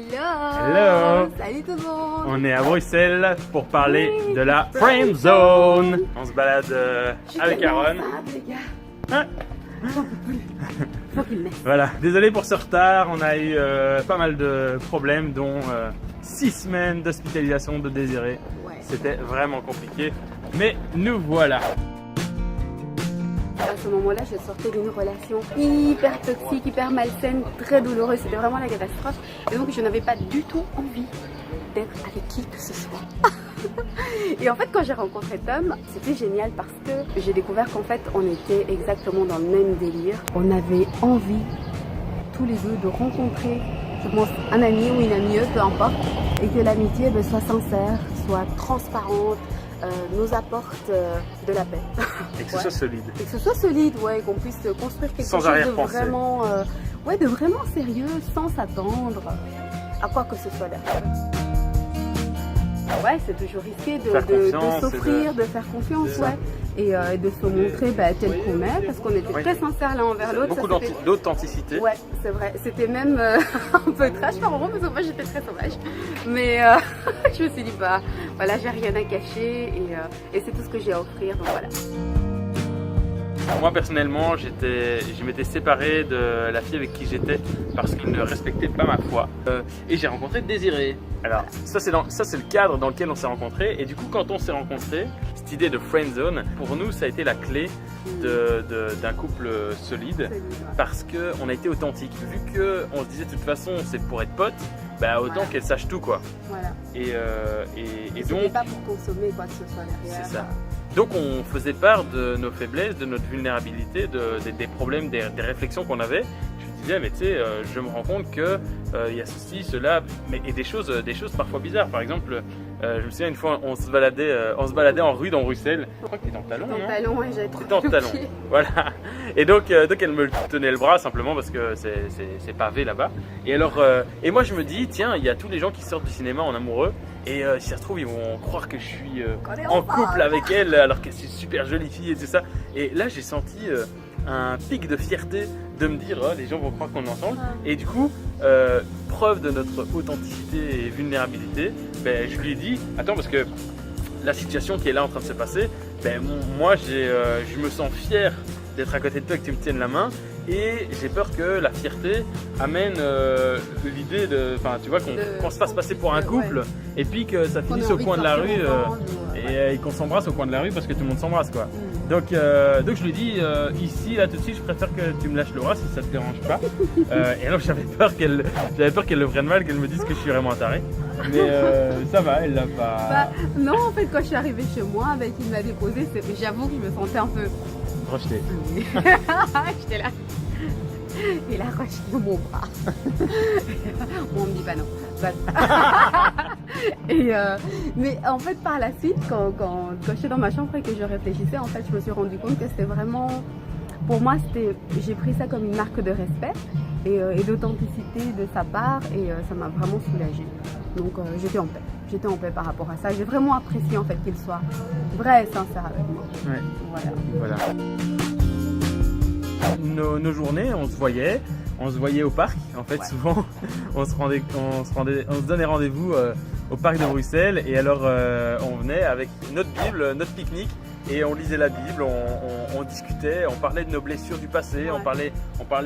Hello! Salut tout le monde! On est à Bruxelles pour parler de la Friend Zone. On se balade avec Aaron. Les gars. Hein? Faut qu'il naisse. Voilà, désolé pour ce retard, on a eu pas mal de problèmes, dont 6 semaines d'hospitalisation de Désiré. Ouais. C'était vraiment compliqué, mais nous voilà. À ce moment-là, je sortais d'une relation hyper toxique, hyper malsaine, très douloureuse. C'était vraiment la catastrophe. Et donc, je n'avais pas du tout envie d'être avec qui que ce soit. Et en fait, quand j'ai rencontré Tom, c'était génial parce que j'ai découvert qu'en fait, on était exactement dans le même délire. On avait envie, tous les deux, de rencontrer, je pense, un ami ou une amie, peu importe, et que l'amitié soit sincère, soit transparente, nous apporte de la paix. Et que ce soit solide. Et que ce soit solide, ouais, qu'on puisse construire quelque Sans chose de arrière-pensée. vraiment, de vraiment sérieux, sans s'attendre à quoi que ce soit derrière. Ouais, c'est toujours risqué de s'offrir, de faire confiance, ouais. Et de se montrer tel qu'on est, parce qu'on était très sincères l'un envers l'autre. Beaucoup d'authenticité. Ouais, c'est vrai. C'était même un peu trash par moment, parce que moi j'étais très sauvage. Mais je me suis dit, voilà, j'ai rien à cacher et c'est tout ce que j'ai à offrir, donc voilà. Moi personnellement, je m'étais séparé de la fille avec qui j'étais parce qu'elle ne respectait pas ma foi. Et j'ai rencontré Désiré. Alors ça c'est le cadre dans lequel on s'est rencontrés. Et du coup quand on s'est rencontrés, cette idée de friend zone, pour nous ça a été la clé d'un couple solide parce qu'on a été authentique. Vu qu'on se disait de toute façon c'est pour être potes, autant qu'elle sache tout quoi. Voilà. Et donc donc pas pour consommer quoi que ce soit derrière. C'est ça. Donc on faisait part de nos faiblesses, de notre vulnérabilité, des problèmes, des réflexions qu'on avait. Je me disais, mais tu sais, je me rends compte que il y a ceci, cela, et des choses parfois bizarres. Par exemple, je me souviens une fois, on se baladait en rue dans Bruxelles. Je crois que t'es dans le talon, non ? Dans le talon, ouais, j'avais trop dans le talon, voilà. Et donc elle me tenait le bras simplement parce que c'est pavé là-bas. Et alors, et moi je me dis, tiens, il y a tous les gens qui sortent du cinéma en amoureux. Et si ça se trouve, ils vont croire que je suis en couple avec elle alors que c'est une super jolie fille et tout ça. Et là, j'ai senti un pic de fierté de me dire, oh, les gens vont croire qu'on est ensemble. Et du coup, preuve de notre authenticité et vulnérabilité, je lui ai dit, attends, parce que la situation qui est là en train de se passer, moi, je me sens fier d'être à côté de toi et que tu me tiennes la main. Et j'ai peur que la fierté amène l'idée de, tu vois, qu'on se fasse passer pour un couple et puis que ça finisse au coin de la rue et qu'on s'embrasse au coin de la rue parce que tout le monde s'embrasse quoi. Donc je lui dis ici là tout de suite je préfère que tu me lâches le bras si ça te dérange pas. Et alors j'avais peur qu'elle le prenne mal, qu'elle me dise que je suis vraiment un taré. Mais ça va, elle l'a pas. Non en fait quand je suis arrivée chez moi, qu'il m'a déposé, j'avoue que je me sentais un peu rejeté. J'étais là. Il a rejeté mon bras. Bon, on me dit pas non. Mais en fait, par la suite, quand j'étais dans ma chambre et que je réfléchissais, en fait, je me suis rendu compte que c'était vraiment, pour moi, j'ai pris ça comme une marque de respect et d'authenticité de sa part et ça m'a vraiment soulagée. Donc, j'étais en paix. J'étais en paix par rapport à ça. J'ai vraiment apprécié en fait qu'il soit vrai et sincère avec moi. Ouais. Voilà. Nos journées, on se voyait au parc. En fait, souvent, on se donnait rendez-vous au parc de Bruxelles. Et alors, on venait avec notre Bible, notre pique-nique, et on lisait la Bible, on discutait, on parlait de nos blessures du passé, on parlait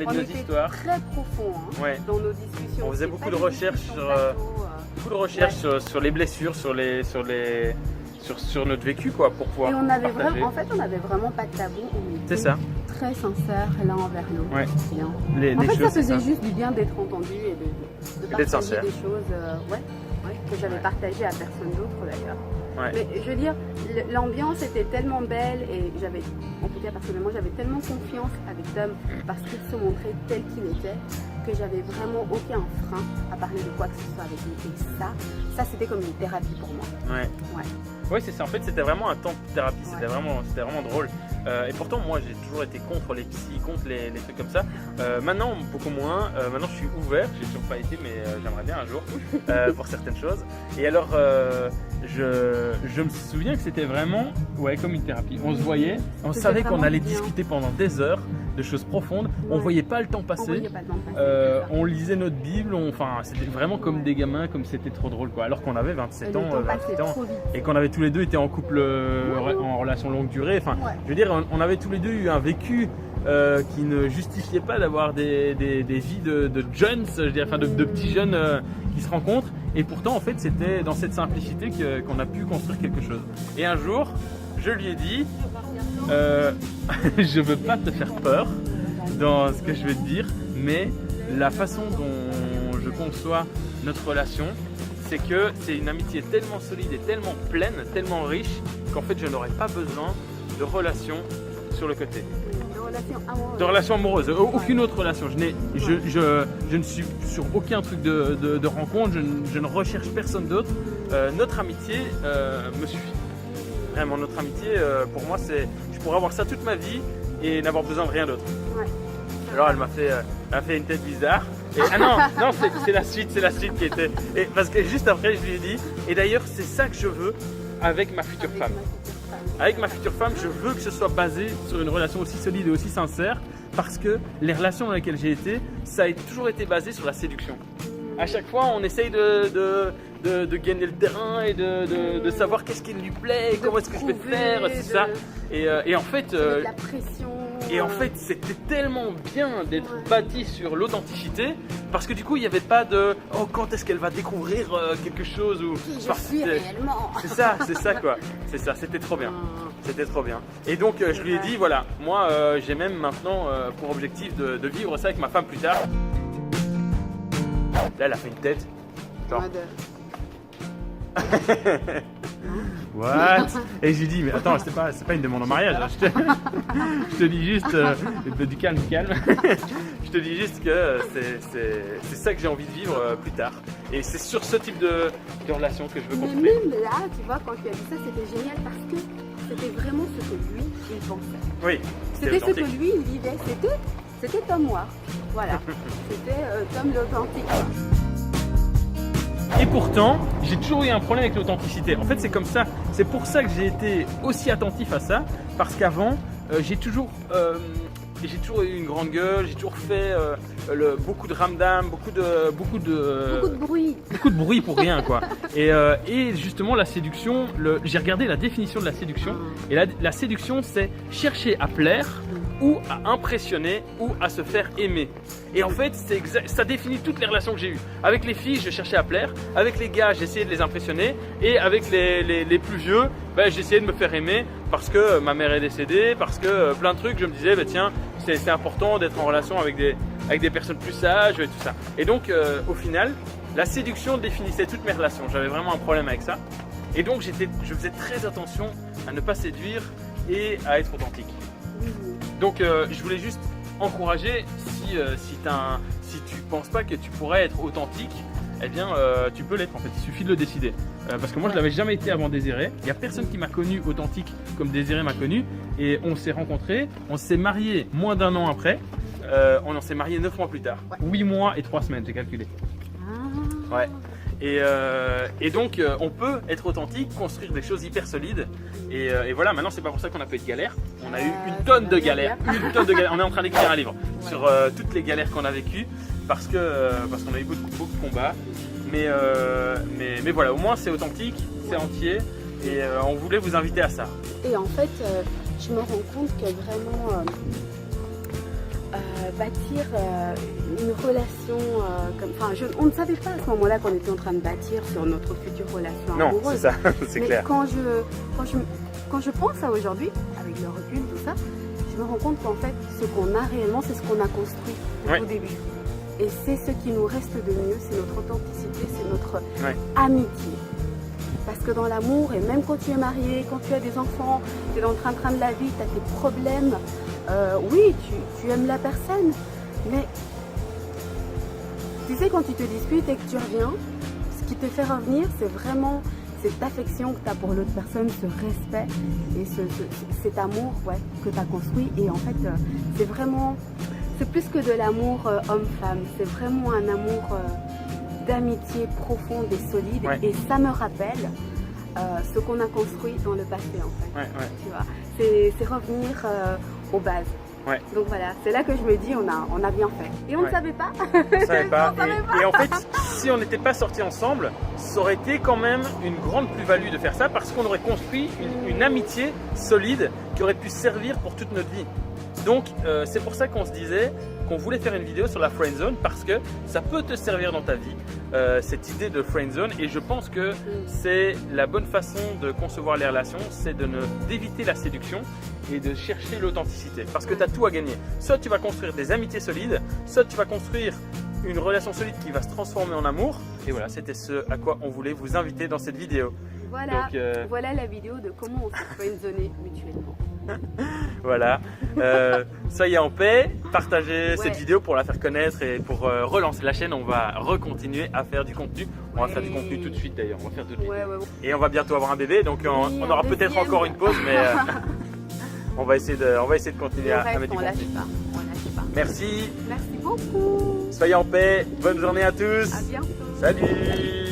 de nos histoires. Très profond dans nos discussions. On faisait beaucoup de recherches sur les blessures, sur notre vécu quoi, pour pouvoir partager. En fait, on avait vraiment pas de tabou. C'est ça. Très sincère l'un envers l'autre. Ouais. En fait, ça faisait juste du bien d'être entendu et de partager sincère. des choses que j'avais partagées à personne d'autre d'ailleurs. Ouais. Mais je veux dire, l'ambiance était tellement belle et en tout cas personnellement, j'avais tellement confiance avec Tom parce qu'il se montrait tel qu'il était que j'avais vraiment aucun frein à parler de quoi que ce soit avec lui. Et ça c'était comme une thérapie pour moi. Ouais. Ouais, c'est ça. En fait, c'était vraiment un temps de thérapie. C'était vraiment drôle. Et pourtant, moi, j'ai toujours été contre les psys, contre les trucs comme ça. Maintenant, beaucoup moins. Maintenant, je suis ouvert. J'ai toujours pas été, mais j'aimerais bien un jour pour certaines choses. Et alors, je me souviens que c'était vraiment, comme une thérapie. On se voyait, on savait qu'on allait discuter pendant des heures de choses profondes. On voyait pas le temps passer. On lisait notre Bible. Enfin, c'était vraiment comme des gamins, comme c'était trop drôle, quoi. Alors qu'on avait 27 ans, 28 ans, et qu'on avait tous les deux été en couple, en relation longue durée. Enfin, je veux dire, on avait tous les deux eu un vécu qui ne justifiait pas d'avoir des vies de jeunes, je veux dire, enfin de petits jeunes qui se rencontrent. Et pourtant, en fait, c'était dans cette simplicité qu'on a pu construire quelque chose. Et un jour, je lui ai dit, je veux pas te faire peur dans ce que je vais te dire, mais la façon dont je conçois notre relation, c'est que c'est une amitié tellement solide et tellement pleine, tellement riche, qu'en fait, je n'aurais pas besoin de relations sur le côté. De relations amoureuses, aucune autre relation. Je ne suis sur aucun truc de rencontre, je ne recherche personne d'autre. Notre amitié me suffit. Vraiment, notre amitié, pour moi, je pourrais avoir ça toute ma vie et n'avoir besoin de rien d'autre. Ouais. Alors, elle m'a fait une tête bizarre. Et, non, c'est la suite qui était. Et, parce que juste après, je lui ai dit, et d'ailleurs, c'est ça que je veux avec ma future femme. Avec ma future femme, je veux que ce soit basé sur une relation aussi solide et aussi sincère, parce que les relations dans lesquelles j'ai été, ça a toujours été basé sur la séduction. À chaque fois, on essaye de gagner le terrain et de savoir qu'est-ce qui lui plaît, comment est-ce que je vais faire, tout ça. Et en fait, de la pression. Et en fait, c'était tellement bien d'être bâti sur l'authenticité, parce que du coup, il n'y avait pas de « Oh, quand est-ce qu'elle va découvrir quelque chose ?» ou je suis réellement. C'est ça quoi. C'est ça, c'était trop bien. C'était trop bien. Et donc, je lui ai dit, voilà, moi, j'ai même maintenant pour objectif de vivre ça avec ma femme plus tard. Là, elle a fait une tête. Genre... What? Et j'ai dit, mais attends, c'est pas une demande en mariage, hein. Je te dis juste, du calme. Je te dis juste que c'est ça que j'ai envie de vivre plus tard. Et c'est sur ce type de relation que je veux construire. Mais même là, tu vois, quand tu as dit ça, c'était génial parce que c'était vraiment ce que lui, il pensait. Oui. C'était ce que lui, il vivait. C'était Tom Noir. Voilà. C'était Tom l'authentique. Et pourtant, j'ai toujours eu un problème avec l'authenticité. En fait, c'est comme ça. C'est pour ça que j'ai été aussi attentif à ça. Parce qu'avant, j'ai toujours eu une grande gueule. J'ai toujours fait beaucoup de ramdam, beaucoup de bruit. Beaucoup de bruit pour rien, quoi. Et justement, la séduction, j'ai regardé la définition de la séduction. Et la séduction, c'est chercher à plaire, ou à impressionner, ou à se faire aimer. Et en fait, ça définit toutes les relations que j'ai eues. Avec les filles, je cherchais à plaire. Avec les gars, j'essayais de les impressionner. Et avec les plus vieux, j'essayais de me faire aimer parce que ma mère est décédée, parce que plein de trucs, je me disais, tiens, c'est important d'être en relation avec des personnes plus sages et tout ça. Et donc, au final, la séduction définissait toutes mes relations. J'avais vraiment un problème avec ça. Et donc, je faisais très attention à ne pas séduire et à être authentique. Donc, je voulais juste encourager, si tu penses pas que tu pourrais être authentique, eh bien, tu peux l'être en fait. Il suffit de le décider. Parce que moi, je l'avais jamais été avant Désiré. Il n'y a personne qui m'a connu authentique comme Désiré m'a connu. Et on s'est rencontrés, on s'est mariés moins d'un an après. On en s'est mariés 9 mois plus tard. 8 mois et 3 semaines, j'ai calculé. Ouais. Et donc, on peut être authentique, construire des choses hyper solides. Et voilà, maintenant, c'est pas pour ça qu'on a pas eu de galères. On a eu une tonne de galères. On est en train d'écrire un livre sur toutes les galères qu'on a vécues parce qu'on a eu beaucoup de combats. Mais voilà, au moins, c'est authentique, c'est entier. Et on voulait vous inviter à ça. Et en fait, je me rends compte que vraiment... bâtir une relation on ne savait pas à ce moment-là qu'on était en train de bâtir sur notre future relation amoureuse. Non, c'est ça, c'est clair. Quand je pense à aujourd'hui, avec le recul, tout ça, je me rends compte qu'en fait, ce qu'on a réellement, c'est ce qu'on a construit au début. Et c'est ce qui nous reste de mieux, c'est notre authenticité, c'est notre amitié. Parce que dans l'amour, et même quand tu es marié, quand tu as des enfants, tu es dans le train de la vie, tu as tes problèmes, oui, tu aimes la personne, mais tu sais, quand tu te disputes et que tu reviens, ce qui te fait revenir, c'est cette affection que tu as pour l'autre personne, ce respect et cet amour que tu as construit. Et en fait, c'est vraiment, c'est plus que de l'amour homme-femme, c'est vraiment un amour d'amitié profonde et solide. Ouais. Et ça me rappelle ce qu'on a construit dans le passé en fait. Ouais, ouais. Tu vois, c'est revenir aux bases. Ouais. Donc voilà, c'est là que je me dis on a bien fait. Et on ne savait pas. On savait pas. On savait pas. Et en fait, si on n'était pas sortis ensemble, ça aurait été quand même une grande plus-value de faire ça parce qu'on aurait construit une amitié solide qui aurait pu servir pour toute notre vie. Donc c'est pour ça qu'on se disait qu'on voulait faire une vidéo sur la friend zone parce que ça peut te servir dans ta vie, cette idée de friend zone, et je pense que c'est la bonne façon de concevoir les relations, c'est d'éviter la séduction et de chercher l'authenticité parce que tu as tout à gagner. Soit tu vas construire des amitiés solides, soit tu vas construire une relation solide qui va se transformer en amour, et voilà, c'était ce à quoi on voulait vous inviter dans cette vidéo. Voilà, Donc, voilà la vidéo de comment on se friendzoner mutuellement. Voilà, soyez en paix, partagez cette vidéo pour la faire connaître et pour relancer la chaîne. On va recontinuer à faire du contenu. On va faire du contenu tout de suite d'ailleurs, on va faire tout de suite. Et on va bientôt avoir un bébé, donc on aura peut-être encore une pause, mais on va essayer de continuer à mettre du contenu. On lâche pas. Merci. Merci beaucoup. Soyez en paix, bonne journée à tous. À bientôt. Salut.